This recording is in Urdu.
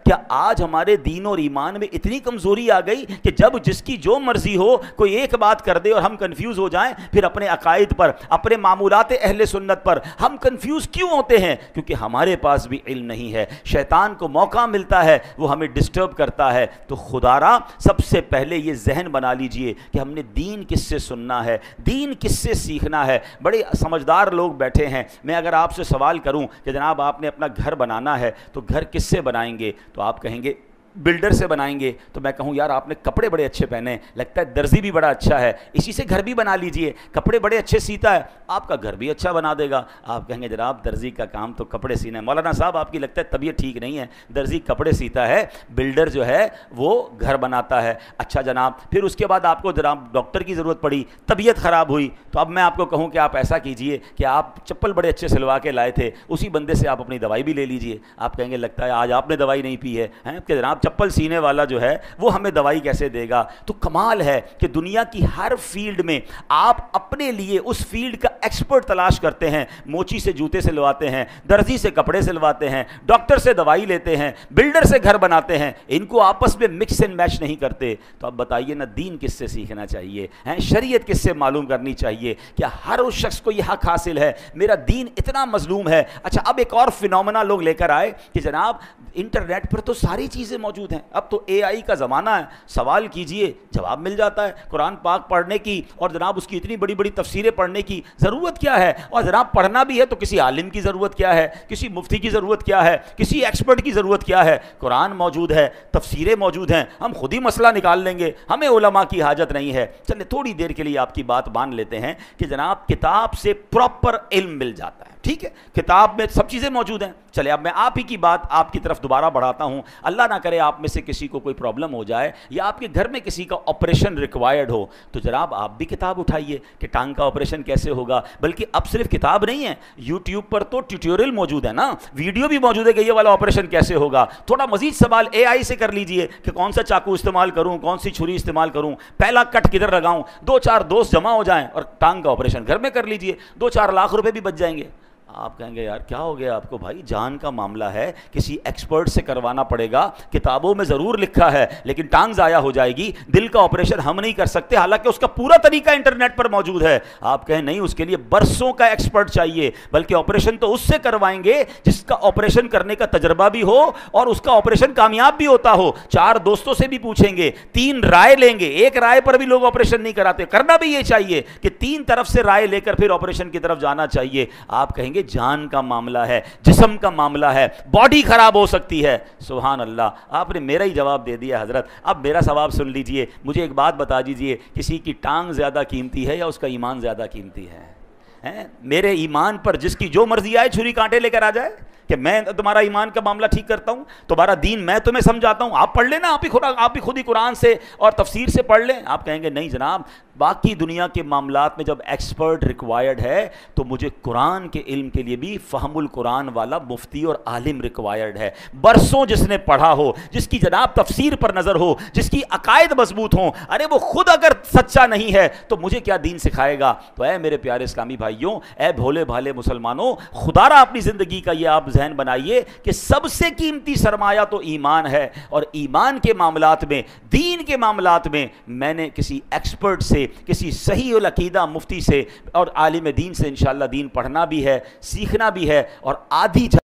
کیا آج ہمارے دین اور ایمان میں اتنی کمزوری آ گئی کہ جب جس کی جو مرضی ہو کوئی ایک بات کر دے اور ہم کنفیوز ہو جائیں؟ پھر اپنے عقائد پر، اپنے معمولات اہل سنت پر ہم کنفیوز کیوں ہوتے ہیں؟ کیونکہ ہمارے پاس بھی علم نہیں ہے، شیطان کو موقع ملتا ہے، وہ ہمیں ڈسٹرب کرتا ہے۔ تو خدا را سب سے پہلے یہ ذہن بنا لیجئے کہ ہم نے دین کس سے سننا ہے، دین کس سے سیکھنا ہے۔ بڑے سمجھدار لوگ بیٹھے ہیں، میں اگر آپ سے سوال کروں کہ جناب آپ نے اپنا گھر بنانا ہے تو گھر کس سے بنائیں گے؟ تو آپ کہیں گے بلڈر سے بنائیں گے۔ تو میں کہوں یار آپ نے کپڑے بڑے اچھے پہنے، لگتا ہے درزی بھی بڑا اچھا ہے، اسی سے گھر بھی بنا لیجئے، کپڑے بڑے اچھے سیتا ہے، آپ کا گھر بھی اچھا بنا دے گا۔ آپ کہیں گے جناب درزی کا کام تو کپڑے سینا ہے۔ مولانا صاحب آپ کی لگتا ہے طبیعت ٹھیک نہیں ہے، درزی کپڑے سیتا ہے، بلڈر جو ہے وہ گھر بناتا ہے۔ اچھا جناب، پھر اس کے بعد آپ کو جناب ڈاکٹر کی ضرورت پڑی، طبیعت خراب ہوئی، تو اب میں آپ کو کہوں کہ آپ ایسا کیجئے کہ آپ چپل بڑے اچھے سلوا کے لائے تھے، اسی بندے سے آپ اپنی دوائی بھی لے لیجئے۔ آپ کہیں گے لگتا ہے آج آپ نے دوائی نہیں پی ہے کہ جناب چپل سینے والا جو ہے وہ ہمیں دوائی کیسے دے گا؟ تو کمال ہے کہ دنیا کی ہر فیلڈ میں آپ اپنے لیے اس فیلڈ کا ایکسپرٹ تلاش کرتے ہیں۔ موچی سے جوتے سلواتے ہیں، درزی سے کپڑے سلواتے ہیں، ڈاکٹر سے دوائی لیتے ہیں، بلڈر سے گھر بناتے ہیں، ان کو آپس میں مکس اینڈ میچ نہیں کرتے۔ تو اب بتائیے نا دین کس سے سیکھنا چاہیے، شریعت کس سے معلوم کرنی چاہیے؟ کیا ہر اس شخص کو یہ حق حاصل ہے؟ میرا دین اتنا مظلوم ہے۔ اچھا اب ایک اور فینومینا لوگ لے کر آئے کہ جناب انٹرنیٹ پر تو ساری چیزیں موجود ہیں، اب تو اے آئی کا زمانہ ہے، سوال کیجئے جواب مل جاتا ہے۔ قرآن پاک پڑھنے کی اور جناب اس کی اتنی بڑی بڑی تفسیریں پڑھنے کی ضرورت کیا ہے؟ اور جناب پڑھنا بھی ہے تو کسی عالم کی ضرورت کیا ہے، کسی مفتی کی ضرورت کیا ہے، کسی ایکسپرٹ کی ضرورت کیا ہے؟ قرآن موجود ہے، تفسیریں موجود ہیں، ہم خود ہی مسئلہ نکال لیں گے، ہمیں علماء کی حاجت نہیں ہے۔ چلے تھوڑی دیر کے لیے آپ کی بات مان لیتے ہیں کہ جناب کتاب سے پراپر علم مل جاتا ہے، ٹھیک ہے، کتاب میں سب چیزیں موجود ہیں۔ چلے اب میں آپ ہی کی بات آپ کی طرف دوبارہ بڑھاتا ہوں، اللہ نہ کرے آپ میں سے کسی کو کوئی پرابلم ہو جائے یا آپ کے گھر میں کسی کا آپریشن ریکوائرڈ ہو، تو جناب آپ بھی کتاب اٹھائیے کہ ٹانگ کا آپریشن کیسے ہوگا۔ بلکہ اب صرف کتاب نہیں ہے، یوٹیوب پر تو ٹیوٹوریل موجود ہے نا، ویڈیو بھی موجود ہے کہ یہ والا آپریشن کیسے ہوگا۔ تھوڑا مزید سوال اے آئی سے کر لیجئے کہ کون سا چاقو استعمال کروں، کون سی چھری استعمال کروں، پہلا کٹ کدھر لگاؤں، دو چار دوست جمع ہو جائیں اور ٹانگ کا آپریشن گھر میں کر لیجئے، 2-4 لاکھ روپے بھی بچ جائیں گے۔ آپ کہیں گے یار کیا ہو گیا آپ کو؟ بھائی جان کا معاملہ ہے، کسی ایکسپرٹ سے کروانا پڑے گا، کتابوں میں ضرور لکھا ہے لیکن ٹانگ ضائع ہو جائے گی، دل کا آپریشن ہم نہیں کر سکتے، حالانکہ اس کا پورا طریقہ انٹرنیٹ پر موجود ہے۔ آپ کہیں نہیں، اس کے لیے برسوں کا ایکسپرٹ چاہیے، بلکہ آپریشن تو اس سے کروائیں گے جس کا آپریشن کرنے کا تجربہ بھی ہو اور اس کا آپریشن کامیاب بھی ہوتا ہو۔ 4 دوستوں سے بھی پوچھیں گے، 3 رائے لیں گے، ایک رائے پر بھی لوگ آپریشن نہیں کراتے۔ کرنا بھی یہ چاہیے کہ 3 طرف سے رائے لے کر پھر آپریشن کی طرف جانا چاہیے۔ آپ کہیں گے جان کا معاملہ ہے، جسم کا معاملہ ہے، باڈی خراب ہو سکتی ہے۔ سبحان اللہ، آپ نے میرا ہی جواب دے دیا حضرت۔ اب میرا ثواب سن لیجئے، مجھے ایک بات بتا دیجئے، کسی کی ٹانگ زیادہ قیمتی ہے یا اس کا ایمان زیادہ قیمتی ہے؟ میرے ایمان پر جس کی جو مرضی آئے چھری کانٹے لے کر آ جائے کہ میں تمہارا ایمان کا معاملہ ٹھیک کرتا ہوں، تمہارا دین میں تمہیں سمجھاتا ہوں، آپ پڑھ لینا، آپ بھی خود ہی قرآن سے اور تفسیر سے پڑھ لیں۔ آپ کہیں گے نہیں جناب، باقی دنیا کے معاملات میں جب ایکسپرٹ ریکوائرڈ ہے تو مجھے قرآن کے علم کے لیے بھی فہم القرآن والا مفتی اور عالم ریکوائرڈ ہے، برسوں جس نے پڑھا ہو، جس کی جناب تفسیر پر نظر ہو، جس کی عقائد مضبوط ہوں۔ ارے وہ خود اگر سچا نہیں ہے تو مجھے کیا دین سکھائے گا؟ تو اے میرے پیارے اسلامی بھائیوں، اے بھولے بھالے مسلمانوں، خدا را اپنی زندگی کا یہ آپ ذہن بنائیے کہ سب سے قیمتی سرمایہ تو ایمان ہے، اور ایمان کے معاملات میں، دین کے معاملات میں میں نے کسی ایکسپرٹ سے، کسی صحیح العقیدہ مفتی سے اور عالم دین سے انشاءاللہ دین پڑھنا بھی ہے، سیکھنا بھی ہے، اور آدھی